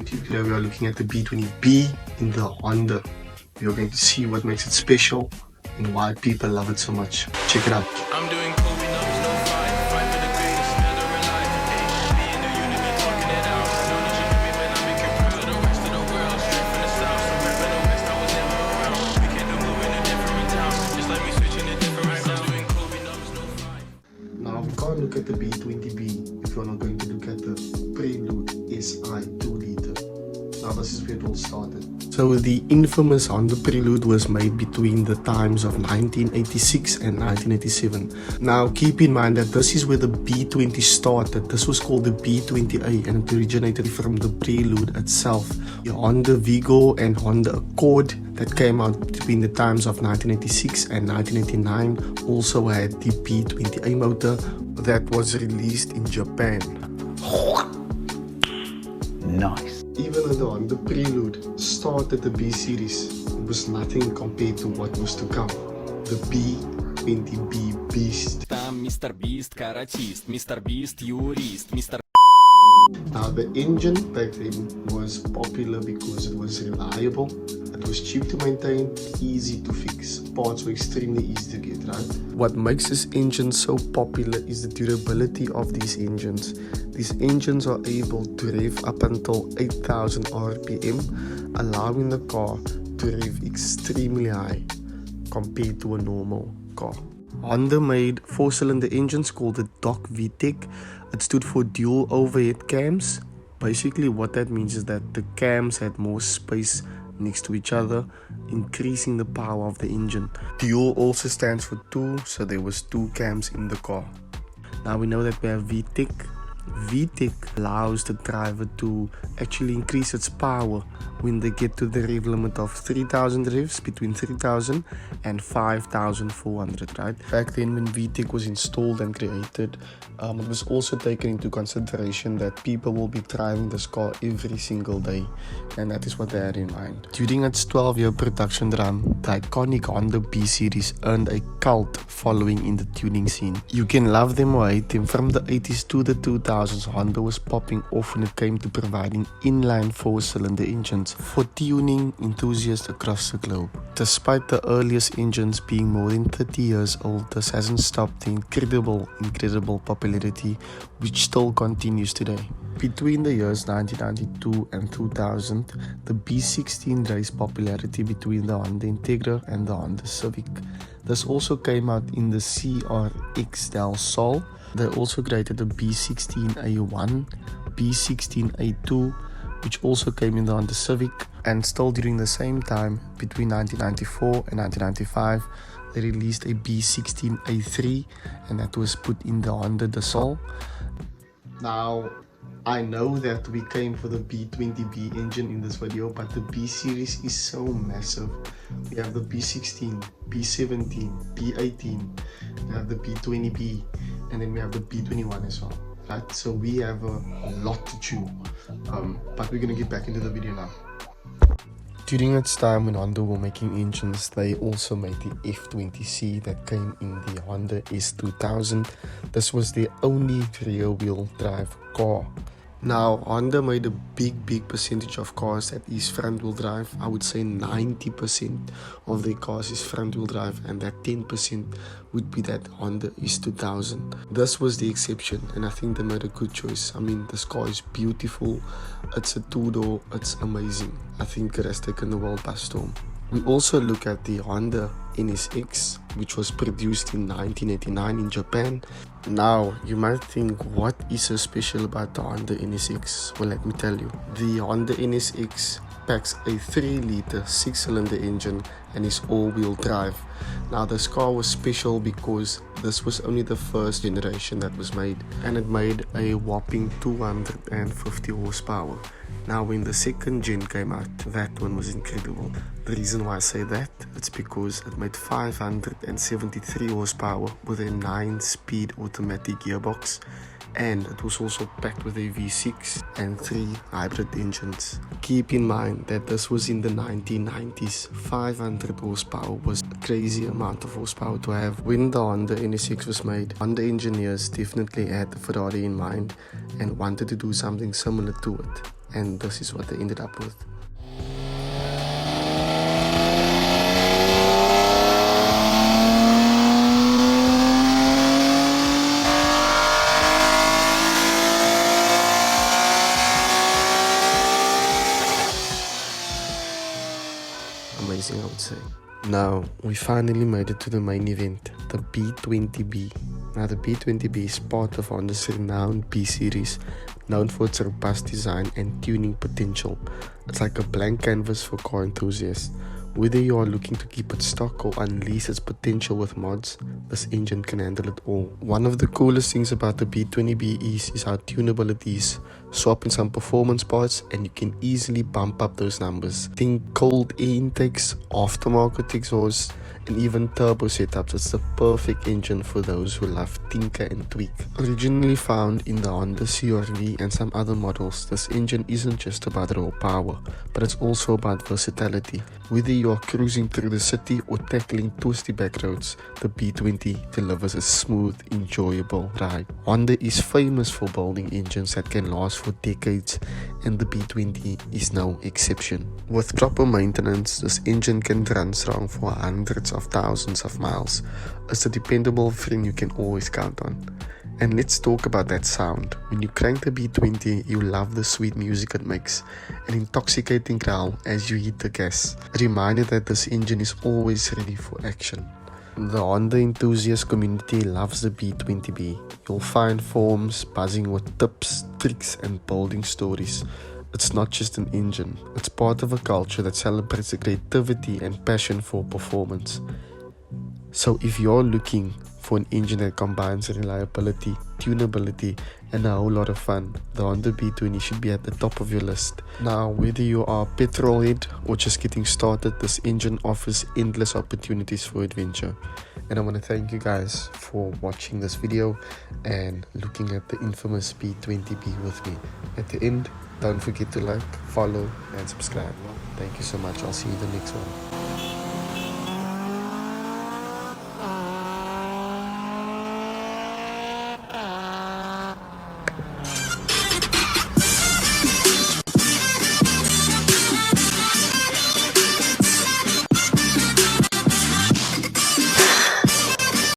YouTube. Today we are looking at the B20B in the Honda. We are going to see what makes it special and why people love it so much. Check it out. I'm doing Kobe numbers, no fight for the greatest, never rely. A, B in the unit, been talking it out. Know that you hear me, man, I make you proud of the rest of the world. Straight from the south, so rapping the west, I was never around. We can do move in a different town, just like me switching a different right now. I'm doing Kobe numbers, no fight. Now we can't look at the B20B if you're not going to look at the Prelude SI 2-liter. Now this is where it all started. So the infamous Honda Prelude was made between the times of 1986 and 1987. Now keep in mind that this is where the B20 started. This was called the B20A and it originated from the Prelude itself. The Honda Vigo and Honda Accord that came out between the times of 1986 and 1989 also had the B20A motor that was released in Japan. Nice. Even though the Honda Prelude started the B-Series, it was nothing compared to what was to come. The B20B Beast. Там Mr. Beast каратист, Mr. Beast юрист, Mr. Now the engine back then was popular because it was reliable, it was cheap to maintain, easy to fix. Parts were extremely easy to get, right? What makes this engine so popular is the durability of these engines. These engines are able to rev up until 8000 RPM, allowing the car to rev extremely high compared to a normal car. Honda made 4-cylinder engines called the VTEC. It stood for dual overhead cams. Basically what that means is that the cams had more space next to each other, increasing the power of the engine. Dual also stands for 2, so there was 2 cams in the car. Now we know that we have VTEC. VTEC allows the driver to actually increase its power when they get to the rev limit of 3000 revs, between 3000 and 5400, right? Back then when VTEC was installed and created, it was also taken into consideration that people will be driving this car every single day, and that is what they had in mind. During its 12-year production run, the iconic Honda B-Series earned a cult following in the tuning scene. You can love them or hate them. From the 80s to the 2000s, Honda was popping off when it came to providing inline 4-cylinder engines for tuning enthusiasts across the globe. Despite the earliest engines being more than 30 years old, this hasn't stopped the incredible popularity which still continues today. Between the years 1992 and 2000, the B16 raised popularity between the Honda Integra and the Honda Civic. This also came out in the CRX Del Sol. They also created the B16A1, B16A2, which also came in the Honda Civic, and still during the same time, between 1994 and 1995, they released a B16A3, and that was put in the Honda De Sol. Now, I know that we came for the B20B engine in this video, but the B-Series is so massive. We have the B16, B17, B18, we have the B20B, and then we have the B21 as well. Right? So we have a lot to chew, but we're gonna get back into the video now. During its time when Honda were making engines, they also made the F20C that came in the Honda S2000. This was their only rear-wheel drive car. Now, Honda made a big percentage of cars that is front-wheel drive. I would say 90% of their cars is front-wheel drive, and that 10% would be that Honda S2000. This was the exception, and I think they made a good choice. I mean, this car is beautiful. It's a two-door. It's amazing. I think it has taken the world by storm. We also look at the Honda NSX, which was produced in 1989 in Japan. Now, you might think, what is so special about the Honda NSX? Well, let me tell you. The Honda NSX packs a 3-liter 6-cylinder engine and is all-wheel drive. Now, this car was special because this was only the first generation that was made, and it made a whopping 250 horsepower. Now, when the second gen came out, that one was incredible. The reason why I say that, it's because it made 573 horsepower with a 9-speed automatic gearbox, and it was also packed with a V6 and 3 hybrid engines. Keep in mind that this was in the 1990s. 500 horsepower was a crazy amount of horsepower to have. When the Honda NSX was made, Honda engineers definitely had the Ferrari in mind and wanted to do something similar to it. and this is what they ended up with. Amazing, I would say. Now, we finally made it to the main event, the B20B. Now, the B20B is part of Honda's renowned B-Series, known for its robust design and tuning potential. It's like a blank canvas for car enthusiasts. Whether you are looking to keep it stock or unleash its potential with mods, this engine can handle it all. One of the coolest things about the B20B is how tunable it is. Swap in some performance parts and you can easily bump up those numbers. Think cold air intakes, aftermarket exhaust, and even turbo setups. It's the perfect engine for those who love tinker and tweak. Originally found in the Honda CR-V and some other models, this engine isn't just about raw power, but it's also about versatility. Whether you are cruising through the city or tackling twisty back roads, the B20 delivers a smooth, enjoyable ride. Honda is famous for building engines that can last for decades, and the B20 is no exception. With proper maintenance, this engine can run strong for hundreds of thousands of miles. It's a dependable friend you can always count on. And let's talk about that sound. When you crank the B20, you love the sweet music it makes, an intoxicating growl as you hit the gas. A reminder that this engine is always ready for action. The Honda enthusiast community loves the B20B. You'll find forums buzzing with tips, tricks and building stories. It's not just an engine, it's part of a culture that celebrates the creativity and passion for performance. So if you're looking for an engine that combines reliability, tunability and a whole lot of fun, the Honda B20 should be at the top of your list. Now, whether you are a petrol head or just getting started, this engine offers endless opportunities for adventure. And I want to thank you guys for watching this video and looking at the infamous B20B with me. At the end, don't forget to like, follow and subscribe. Thank you so much. I'll see you in the next one.